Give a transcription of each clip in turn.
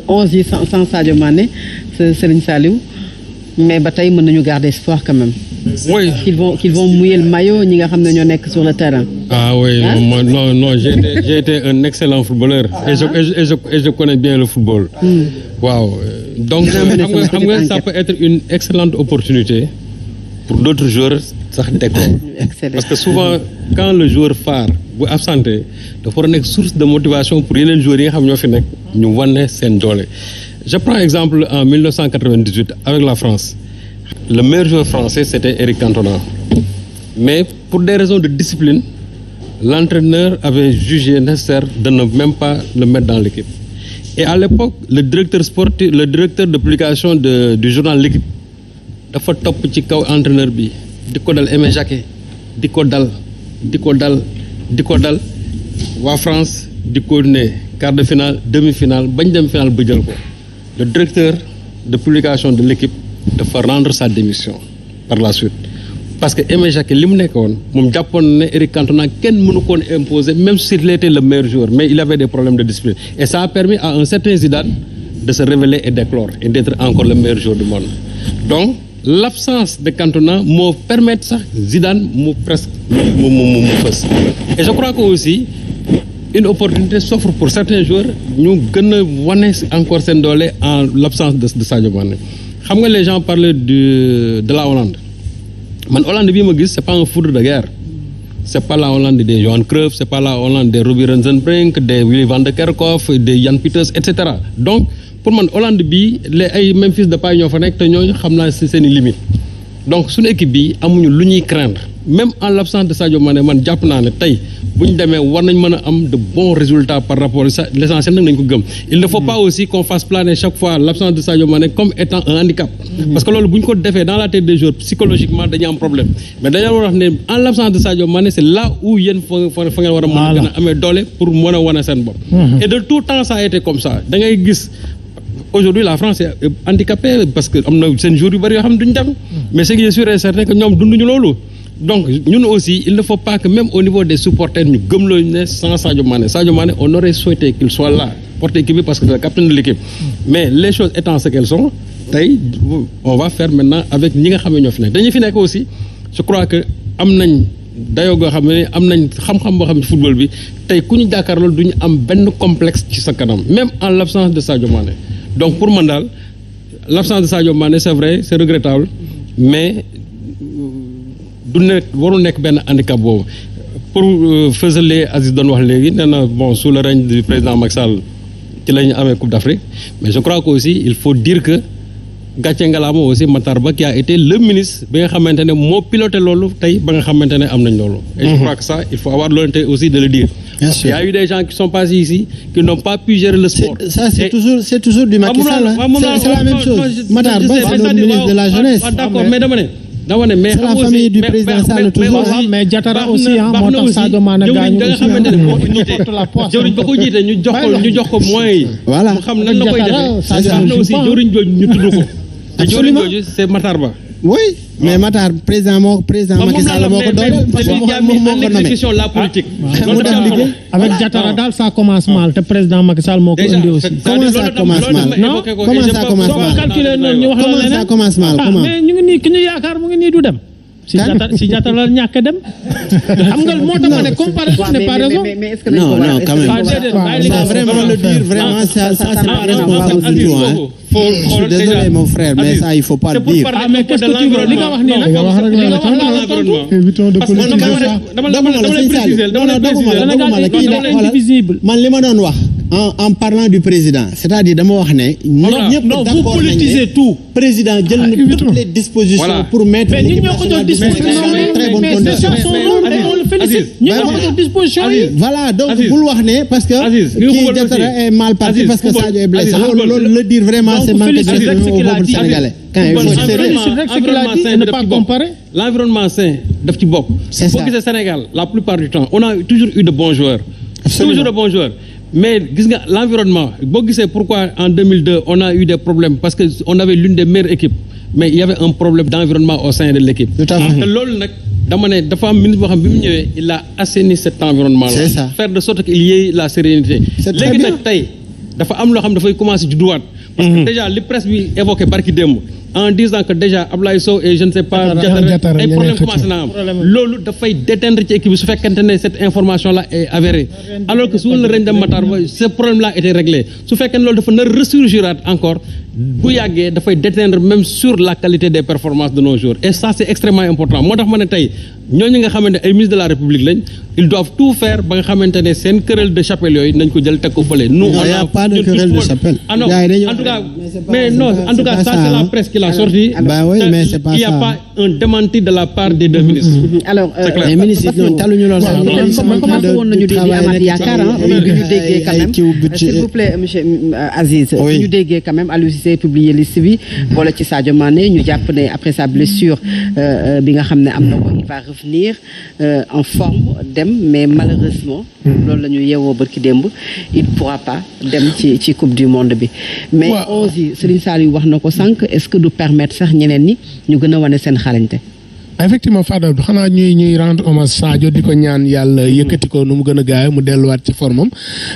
11 yi sans Sadio Mané Serigne Saliou mais ba tey mën nañu garder espoir quand même. Oui. Qu'ils vont mouiller le maillot ñi nga xam ne ñoo nekk sur le terrain. Ah oui, hein? non, j'ai été un excellent footballeur et je connais bien le football. Waaw. Donc xam nga ça peut être une excellente opportunité pour d'autres joueurs sax décoller. Parce que souvent quand le joueur phare bu absenté dafa war a nekk source de motivation pour yeneen joueurs yi nga xam ñoo fi nekk ñu wane seen doole. Je prends exemple en 1998 avec la France. Le meilleur joueur français c'était Eric Cantona. Mais pour des raisons de discipline, l'entraîneur avait jugé nécessaire de ne même pas le mettre dans l'équipe. Et à l'époque, le directeur de publication du journal L'équipe dafa topp ci kaw entraîneur bi di ko dal Aimé Jacquet di ko dal waa France di ko ne quart de finale demi-finale bañ dem finale ba jël ko. Le directeur de publication de L'équipe dafa rendre sa démission par la suite parce que Aimé Jacquet li mu nekkoon moom jàppoon ne Eric Cantona kenn mënu koon imposer même s'il était le meilleur joueur mais il avait des problèmes de discipline et ça a permis à un certain Zidane de se révéler et d'éclore et d'être encore le meilleur joueur du monde. Donc l'absence de Cantona moo permettre sax Zidane mu presque mu fës et je crois que aussi une opportunité s'offre pour certains joueurs ñu gën a wane encore seen doole en l'absence de Sadio Mané. Xam nga les gens parlent de la Hollande man Hollande bii ma gis c'est pas un foudre de guerre c'est pas la Hollande des Johan Cruyff c'est pas la Hollande des Robbie Rensenbrink des Willy van de Kerkhoff des Jan Pieters et cetera donc pour man Hollande bii les ay Memphis Depay ñoo fa nekk te ñooñu xam naa si seen i limites donc suñu équipe bi amuñu lu ñuy craindre même en l'absence de Sadio Mané man jàpp naa ne tey bu ñu demee war nañ mën a am de bons résultats par rapport à ça l'essentiel nag nañ ko gëm il ne faut pas aussi qu'on fasse planer chaque fois l'absence de Sadio Mané comme étant un handicap parce que loolu bu ñu ko defee dans la tête des joueurs psychologiquement dañuy am problème mais dañoo war a wax ne en l'absence de Sadio Mané c'est là où yéen fa ngeen war a mën a gën a amee doole pour mën a wane seen bopp et de tout temps ça a été comme ça da ngay gis aujourd'hui la France est handicapée parce que am na seen joueurs yu bari yoo xam ne duñu dem mais ce qui est sûr et certain que ñoom dunduñu loolu donc ñun aussi il ne faut pas que même au niveau des supporters ñu gëmloo ne sans Sadio Mané on aurait souhaité qu'il soit là porter équipe bi parce que c'est le capitaine de l'équipe mais les choses étant ce qu'elles sont tey on va faire maintenant avec ñi nga xam ne ñoo fi nekk dañu fi nekk aussi je crois que am nañ dayoo goo xam ne am nañ xam-xam boo xam ne football bi tey ku ñu jàkkaarloo du ñu am benn complexe ci sa kanam même en l'absence de Sadio Mané donc pour man daal l'absence de Sadio Mané c'est vrai c'est regrettable mais du nekk warul nekk benn handicap boobu pour fësalee Aziz doon wax léegi nee na bon sous le règne du président Macky Sall ci la ñu amee Coupe d'Afrique mais je crois que aussi il faut dire que gàcce ngalaama aussi Matar Ba qui a été le ministre bi nga xamante ne moo piloté loolu tey ba nga xamante ne am nañ loolu et je crois que ça il faut avoir l'honnêteté aussi de le dire. Bien sûr. Il y a eu des gens qui sont passés ici qui n'ont pas pu gérer le sport. C'est toujours du Macky Sall. C'est la même chose. Matar Ba c'est le ministre de la jeunesse. D'accord mais dama ne mais c'est la famille du président Sall toujours mais Diatara aussi moo tax Sadio Mané gaañu aussi jëwriñ ba ko jiite ñu jox ko moyens yi. voilà mu xam nan la koy defee baax na aussi jëwriñ jooju ñu tudd ko. te jëwriñ jooju c'est Matar Ba. oui mais Matar président Macky Sall moo ko dooleel parce que moom moo ko nommé la politique. avec Diatara daal ça commence mal te président Macky Sall moo ko indi aussi. comment ça commence mal non comment ça commence mal calculer noonu ñu wax la comment ça commence mal comment mais ñu ngi nii ki ñu yaakaar mu ngi nii du dem. si Diatara la ñàkk a dem. xam nga moo tax ma ne comparaison n'est pas raison. non quand même ça vraiment le dire vraiment ça c'est pas responsable du tout hein. Je suis désolé mon frère mais ça il faut pas le dire. ah mais qu'est-ce que tu veux li nga wax nii nag li nga wax la tontu. évitons de politiser ça. man li ma doon wax en parlant du président c'est-à-dire dama wax ne. ñëpp d'accord vous politisez tout. président jël na toutes les dispositions pour mettre l'équipe nationale dans très bonnes conditions. voilà donc bul wax ne parce que kii Diatara est mal parti parce que Sadio est blessé loolu le dire vraiment c'est manquer de respect au peuple sénégalais. L'environnement sain daf ci bokk. C'est ça boo gisee Sénégal la plupart du temps on a toujours eu de bons joueurs. toujours de bons joueurs. mais gis nga l'environnement boo gisee pourquoi en 2002 on a eu des problèmes parce que on avait l'une des meilleures équipes mais il y avait un problème d'environnement au sein de l'équipe. Tout à fait. te loolu nag dama ne dafa am ministre boo xam bi mu ñëwee il a assaini cet environnement là. C'est ça. faire de sorte qu'il y ait la sérénité. C'est très léegi bien. nag tey dafa am loo xam dafay commencer judduwaat. parce que déjà li presse bi évoqué barki démb en disant que déjà Ablaye Sow et je ne sais pas Diatara ay problème commencé na am loolu dafay déteindre ci équipe bi su fekkente ne cette information là est avérée alors que su la reñ dem Matar ce problème là était réglé su fekkee ne loolu dafa nar ressurgiraat encore bu yàggee dafay déteindre même sur la qualité des performances de nos joueurs et ça c'est extrêmement important moo tax ma ne tey ñooñu nga xamante ne ay ministres de la République lañ ils doivent tout faire ba nga xamante ne seen querelle de chapelle yooyu nañ ko jël teg ko fële. nous il y a pas de querelle de chapelle. ah non en tout cas mais non en tout cas ça c'est la presse qui l'a sorti. bah oui mais c'est pas ça. Il y a pas un démenti de la part des deux ministres. alors les ministres ñoom taluñu lool sax. commencé woon nañu di amaat yaakaar bi ñu déggee quand même s'il vous plaît monsieur Aziz. bi ñu déggee quand même Aliou Cissé publié liste bi boole ci Sadio Mané ñu jàpp ne après sa blessure bi nga xam ne am na ko il va revenir en forme dem mais malheureusement loolu la ñu yeewoo barki démb il pourra pas dem ci coupe du monde bi mais aussi Serigne Saliou wax na ko sànq est-ce que du permettre sax ñeneen ñi ñu gën a wane seen xarañte. effectivement Fadal xanaa ñuy rendre hommage Sadio di ko ñaan yàlla yëkkati ko nu mu gën a gaaw mu delluwaat ci formam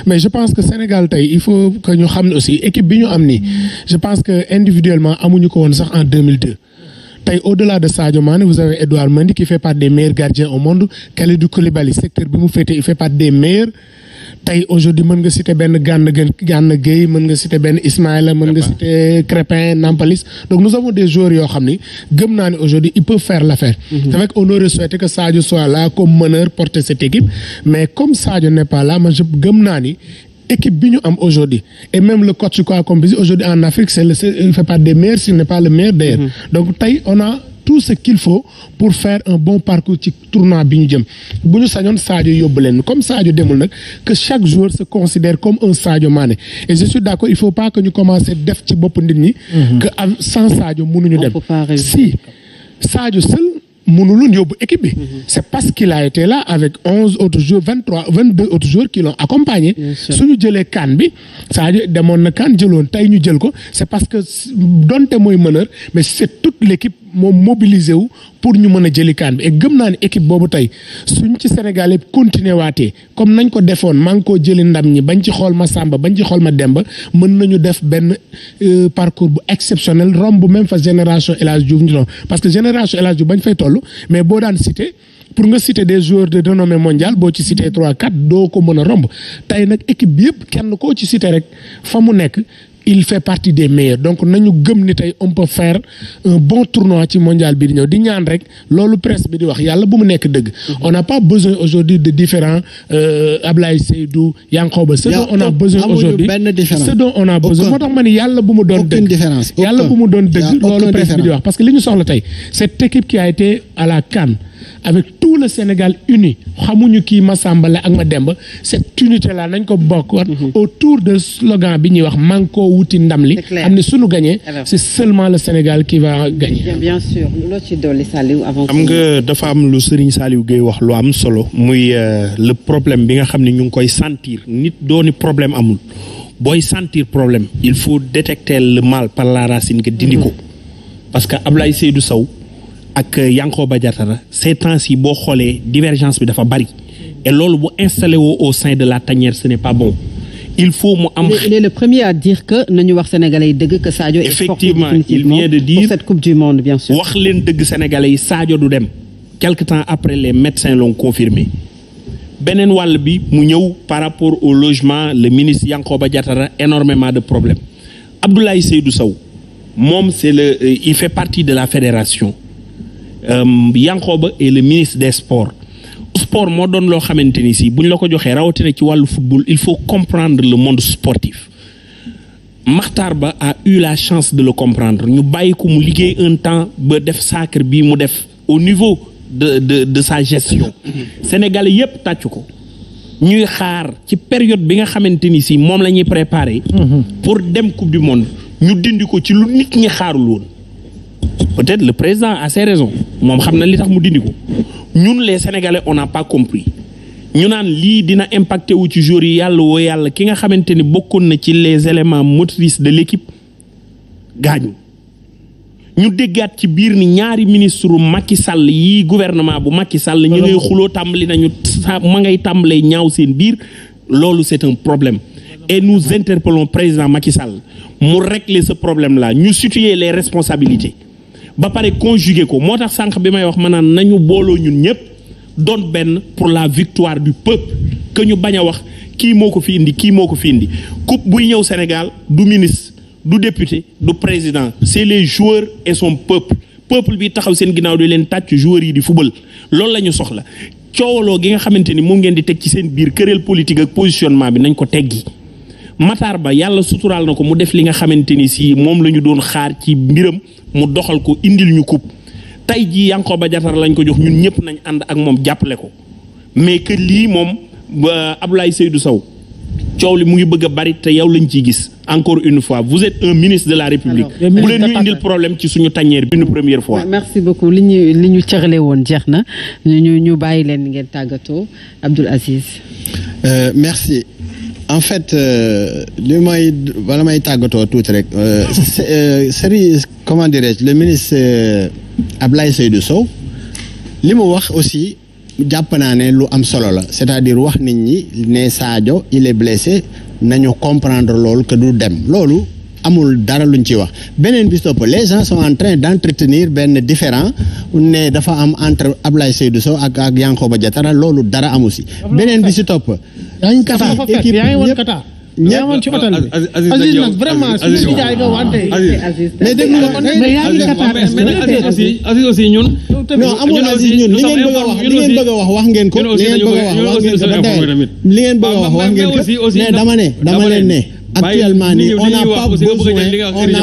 mais je pense que Sénégal tey il faut que ñu xam ne aussi équipe bi ñu am nii je pense que individuellement amuñu ko woon sax en 2002 tey au-delà de Sadio Mané vous avez Edouard Mendy qui fait partie des meilleurs gardiens au monde Kalidou Koulibaly secteur bi mu féete il fait partie des meilleurs tey aujourd'hui mën nga citer benn Gana Gueye mën nga citer benn Ismaïla mën nga citer Crépin Nampalys donc nous avons des joueurs yoo xam ni gëm naa ne aujourd'hui ils peuvent faire l'affaire c'est vrai qu'on aurait souhaité que Sadio soit là comme meneur porter cette équipe mais comme Sadio n'est pas là man je gëm naa ni équipe bi ñu am aujourd'hui et même le coach quoi comme aujourd'hui en Afrique il fait pas des meilleurs s'il n'est pas le meilleur d'ailleurs donc tey on a tout ce qu'il faut pour faire un bon parcours ci tournoi bi ñu jëm bu ñu sañoon Sadio yóbbu leen comme Sadio demul nag que chaque joueur se considère comme un Sadio Mané et je suis d'accord il faut pas que ñu commencer def ci bopp nit ñi que sans Sadio mënuñu dem si Sadio seul mënuluñ yóbbu équipe bi c'est parce qu'il a été là avec 11 autres joueurs 22 autres joueurs qui l'ont accompagné suñu jëlee CAN bi Sadio demoon na CAN jëloon tey ñu jël ko c'est parce que donte mooy meneur mais c'est toute l'équipe moom mobilisé wu pour ñu mën a jëli CAN bi et gëm naa ne équipe boobu tey suñ ci Sénégal yëpp continuer waatee comme nañ ko defoon maa ngi koo jëli ndam ñi bañ ci xool ma Samba bañ ci xool ma Demba mën nañu def benn parcours bu exceptionnel romb même fa génération El Hadj Diouf ñu doon parce que génération El Hadj Diouf bañ fay toll mais boo daan citer pour nga citer des joueurs de renommée mondiale boo ci citer 3-4 doo ko mën a romb tey nag équipe bi yëpp kenn koo ci citer rek fa mu nekk il fait partie des meilleurs donc nañu gëm ni tey on peut faire un bon tournoi ci mondial bi di ñëw di ñaan rek loolu presse bi di wax yàlla bu mu nekk dëgg on n'a pas besoin aujourd'hui de différents Ablaye Seydou Yankhoba ce dont on a besoin aujourd'hui ce dont on a besoin moo tax ma ni yàlla bu mu doon dëgg yàlla bu mu doon dëgg loolu presse bi di wax parce que li ñu soxla tey cette équipe qui a été à la CAN avec tout le Sénégal uni xamuñu kii Massamba la ak Mademba cette unité là nañ ko bokk autour de slogan bi ñuy wax manko wuti ndam li xam ne suñu gagné c'est seulement le Sénégal qui va gagner. bien sûr loo ci dolli Saliou avant. xam nga dafa am lu Serigne Saliou Gueye wax lu am solo muy le problème bi nga xam ne ñu ngi koy sentir nit dooni problème amul booy sentir problème il faut détecter le mal par la racine nga dindi ko parce que Ablaye Seydou Sow ak Yankhoba Diattara ces temps-ci boo xoolee divergence bi dafa bari et loolu bu installé woo au sein de la tanière ce n'est pas bon il faut mu am. il est le premier à dire que nañu wax sénégalais yi dëgg que Sadio est effectivement il vient de dire pour cette coupe du monde bien sûr. wax leen dëgg sénégalais yi Sadio du dem quelque temps après les médecins l'ont confirmé beneen wàll bi mu ñëw par rapport au logement le ministre Yankhoba Diattara énormément de problèmes Abdoulaye Seydou Sow moom c'est il fait partie de la fédération. Yankhoba est le ministre des sports sport moo doon loo xamante ni si buñ la ko joxee rawatina ci wàllu football il faut comprendre le monde sportif Makhtar Ba a eu la chance de le comprendre ñu bàyyi ko mu liggéey un temps ba def sacre bii mu def au niveau de sa gestion Sénégalais yépp tàcc ko ñuy xaar ci période bi nga xamante ni si moom la ñuy préparer pour dem coupe du monde ñu dindi ko ci lu nit ñi xaarul woon peut-être le président a ses raisons moom xam na li tax mu dindi ko ñun les Sénégalais on n'a pas compris ñu naan lii dina impacté wu ci joueurs yi yàlla woo yàlla ki nga xamante ni bokkoon na ci les éléments motrices de l'équipe gaañu ñu déggaat ci biir ni ñaari ministre Macky Sall yi gouvernement bu Macky Sall ñu ngay xuloo tàmbali nañu ma ngay tàmbalee ñaaw seen biir loolu c'est un problème et nous interpellons président Macky Sall mu régler ce problème-là ñu situer les responsabilités ba pare conjuguer ko moo tax sànq bi may wax ma naan nañu booloo ñun ñëpp doon benn pour la victoire du peuple que ñu bañ a wax kii moo ko fi indi kii moo ko fi indi coupe buy ñëw Sénégal du ministre du député du président c'est les joueurs et son peuple bi taxaw seen ginnaaw di leen tàcc joueurs yi di football loolu la ñu soxla coowaloo gi nga xamante ni moom ngeen di teg ci seen biir querelle politique ak positionnement bi nañ ko teggi Matar Ba yàlla suturaal na ko mu def li nga xamante ni si moom la ñu doon xaar ci mbiram mu doxal ko indil ñu coupe tey jii Yankhoba Diattara lañ ko jox ñun ñëpp nañ ànd ak moom jàppale ko mais que lii moom Abdoulaye Seydou Sow coow li mu ngi bëgg a bari te yow lañ ciy gis encore une fois vous êtes un ministre de la République bu leen ñu indil problème ci suñu tanière bi une première fois. merci beaucoup li ñu cërale woon jeex na ñu bàyyi leen ngeen tàggatoo Abdoul Aziz. merci. En fait li may bala may tàggatoo tuuti rek comment dirais-je le ministre Abdoulaye Seydou Sow li mu wax aussi jàpp naa ne lu am solo la c'est-à-dire wax nit ñi ne Sadio il est blessé nañu comprendre loolu que du dem loolu amul dara luñ ci wax beneen bi topp les gens sont en train d'entretenir benn différend ne dafa am entre Abdoulaye Seydou Sow ak Yankhoba Diattara loolu dara amu si beneen bi si topp yaa ngi Qatar équipe yaa ngi woon Qatar yaa ngi woon ci hôtel bi Aziz nag vraiment suñu nijaay nga wante mais dégg nga mais yaa ngi Qatar Aziz aussi ñun non amul Aziz ñun li ngeen bëgg a wax ngeen ko li ngeen bëgg a wax ngeen ko ba tey li ngeen bëgg a wax ngeen ko mais dama leen ne actuellement nii on n'a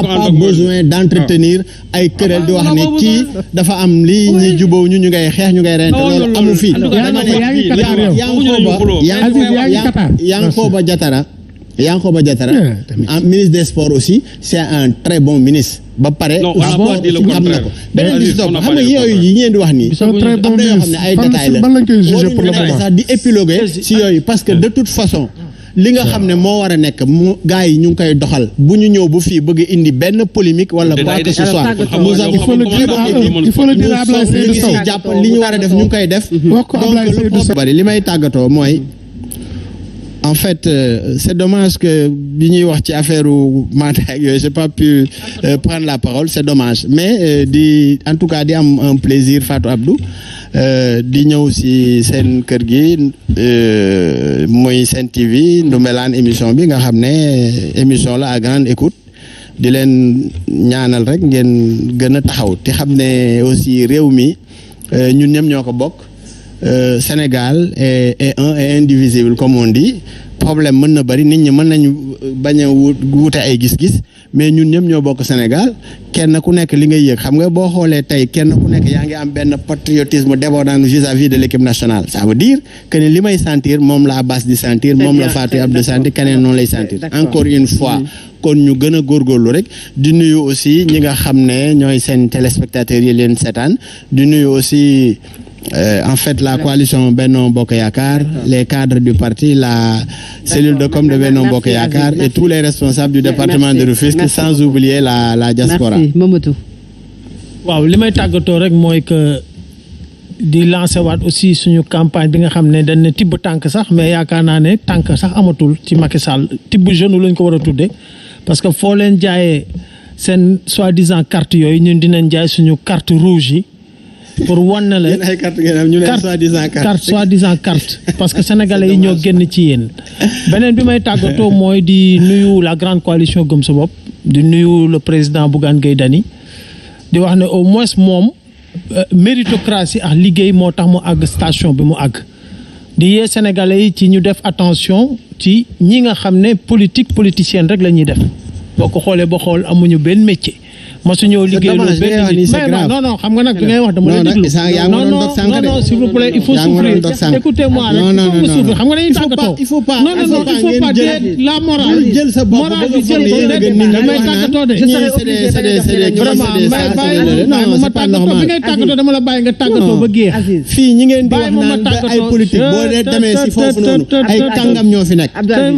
pas besoin d'entretenir ay querelle di wax ne kii dafa am lii ñi jubóo ñu ngay xeex ñu ngay rente loolu amu fi dama ne Yankhoba Diattara ministre des sports aussi c'est un très bon ministre ba pare xam na ko beneen bi si topp xam nga yooyu yi ngeen di wax nii am na yoo xam ne ay détails la waruñu sax di épiloguer si yooyu parce que de toute façon li nga xam ne moo war a nekk mu gars yi ñu ngi koy doxal bu ñu ñëw bu fii bëgg indi benn polémique wala quoi que ce soit il faut le dire Abdoulaye Seydou Sow jàpp li ñu war a def ñu ngi koy def donc bari li may tàggatoo mooy en fait c'est dommage que bi ñuy wax ci affaire mandat ak yooyu j'ai pas pu prendre la parole c'est dommage mais di en tout cas di am un plaisir Fatou Abdou di ñëw si seen kër gi muy Sen TV Ndoumbelane émission bi nga xam ne émission la à grande écoute di leen ñaanal rek ngeen gën a taxaw te xam ne aussi réew mi ñun ñëpp ñoo ko bokk Sénégal est un et indivisible comme on dit problème mën na bari nit ñi mën nañu bañ a wute ay gis-gis mais ñun ñëpp ñoo bokk Sénégal kenn ku nekk li ngay yëg xam nga boo xoolee tey kenn ku nekk yaa ngi am benn patriotisme débordant vis-à-vis de l'équipe nationale ça veut dire que ne li may sentir moom la Abbas di sentir moom la Fatou Abdou sentir keneen noonu lay sentir encore une fois kon ñu gën a góorgóorlu rek di nuyu aussi ñi nga xam ne ñooy seen téléspectateurs yi leen seetaan di nuyu aussi en fait la coalition Benno Bokk Yaakaar les cadres du parti la cellule de com de Benno Bokk Yaakaar et tous les responsables du département de Rufisque sans oublier la diaspora. Merci Mamadou. waaw li may tàggatoo rek mooy que di lancer waat aussi suñu campagne bi nga xam ne dañ ne tibb tànk sax mais yaakaar naa ne tànk sax amatul ci Macky Sall tibb jeune lañ ko war a tuddee parce que foo leen jaayee seen soi-disant carte yooyu ñun dinañ jaay suñu carte rouge yi. pour wan na la carte soi-disant carte parce que sénégalais yi ñoo génn ci yéen beneen bi may tàggatoo mooy di nuyu la grande coalition Gëm Sa Bopp di nuyu le président Bougane Gueye Dany di wax ne au moins moom méritocratie ak liggéey moo tax mu àgg station bi mu àgg di yee sénégalais yi ci ñu def attention ci ñi nga xam ne politicienne rek la ñuy def boo ko xoolee ba xool amuñu benn métier ma su ñëw liggéey lu benn nit non xam nga nag bi ngay wax dama la déglu non s'il vous plaît il faut souffrir écoutez-moi rek il faut souffrir xam nga dañuy tàggatoo il faut pas dire la morale bi jël ko damay tàggatoo de vraiment ma tàggatoo bi ngay tàggatoo dama la bàyyi nga tàggatoo ba géex fii ñi ngeen di wax naan ay politique boo dee demee si foofu noonu ay kàngam ñoo fi nekk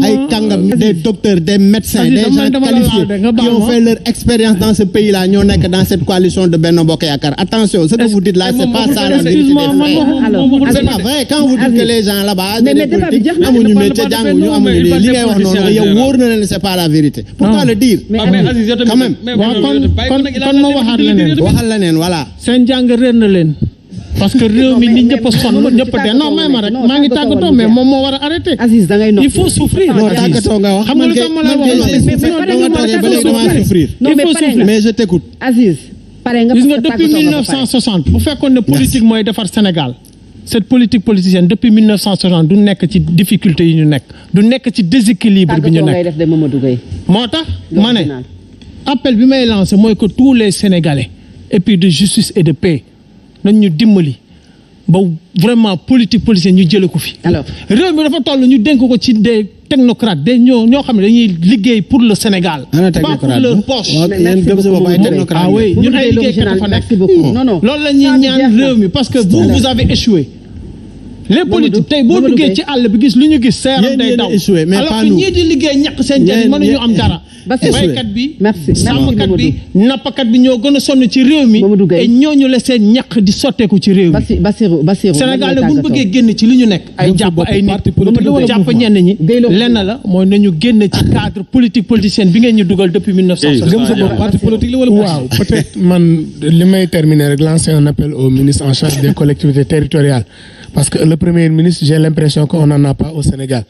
ay kàngam des docteurs des médecins des gens qualifiés qui ont fait leur expérience dans ce pays là ñoo nekk dans cette coalition de Benno Bokk Yaakaar attention ce que vous dites là c'est pas ça la vérité des faits. C'est pas vrai quand vous dites que les gens là-bas des politiques amuñu métier jànguñu amuñu li ngay wax noonu yow wóor na leen c'est pas la vérité. Pourquoi le dire quand même. kon ma waxal leneen voilà. seen jàng réer na leen. parce que réew mi nit ñëpp a sonn ñëpp a dee non may ma rek maa ngi tàggatoo mais moom moo war a arrêter. Aziz da ngay noppi il faut souffrir. non tàggatoo nga wax xam nga lu tax ma lay wax mais je t'écoute. Aziz pare nga gis nga depuis 1960 bu fekkoon ne politique mooy defar Sénégal cette politique politicienne depuis 1960 du nekk ci difficulté yi ñu nekk du nekk ci déséquilibre bi ñu nekk. moo tax ma ne appel bi may lancer mooy que tous les Sénégalais et puis de justice et de paix nañ ñu dimbali ba vraiment politique politicienne ñu jëlee ko fi. alors réew mi dafa toll ñu dénk ko ci des technocrates des ñoo xam ne dañuy liggéey pour le Sénégal. pas pour leur poche. ah oui ñun ay liggéeykat dafa nekk. non loolu la ñuy ñaan réew mi parce que vous avez échoué. les politiques tey boo duggee ci àll bi gis lu ñu gis seeram day daw alors que ñii di liggéey ñàkk seen njëriñ mënuñu am dara. baykat bi sàmmkat bi nappakat bi ñoo gën a sonn ci réew mi et ñooñu la seen ñàkk di sotteeku ci réew mi. Bassirou Sénégal nag bu ñu bëggee génn ci li ñu nekk ay jàpp ay nit jàpp ñenn ñi lenn la mooy nañu génn ci cadre politique politicienne bi ngeen ñu dugal depuis 1960. parti politique la wala waaw peut-être man li may terminer rek lancer un appel au ministre en charge des collectivités territoriales parce que le premier ministre j'ai l'impression qu'on n'en a pas au Sénégal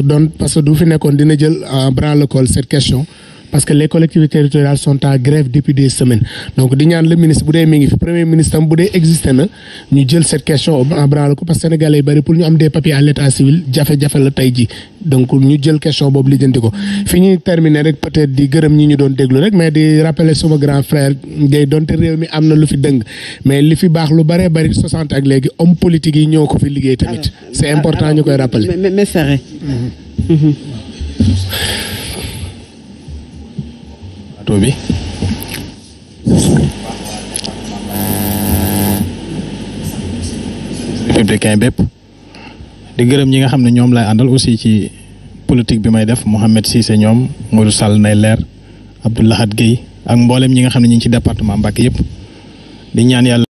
donc parce que du fi nekkoon dina jël en branle-bas cette question parce que les collectivités territoriales sont en grève depuis des semaines donc di ñaan le ministre bu dee mi ngi fi premier ministre am bu dee existé na ñu jël cette question en branle-bas parce que sénégalais yi bari pour ñu am des papiers à l'état civil jafe-jafe la tey ji donc ñu jël question boobu lijjanti ko fi ñuy terminer rek peut-être di gërëm ñi ñu doon déglu rek mais di rappeler suma grand frère Guèye donte réew mi am na lu fi dëng mais li fi baax lu bare bari 60 ak léegi homme politique yi ñoo ko fi liggéey tamit c'est important ñu koy rappeler. mais c'est vrai. bi républicain bépp di gërëm ñi nga xam ne ñoom lay àndal aussi ci politique bi may def Mouhamed Cissé ñoom Modou Sall nay leer Abdoulahat Gueye ak mboolem ñi nga xam ne ñi ngi ci département Mbacké yëpp di ñaan yàlla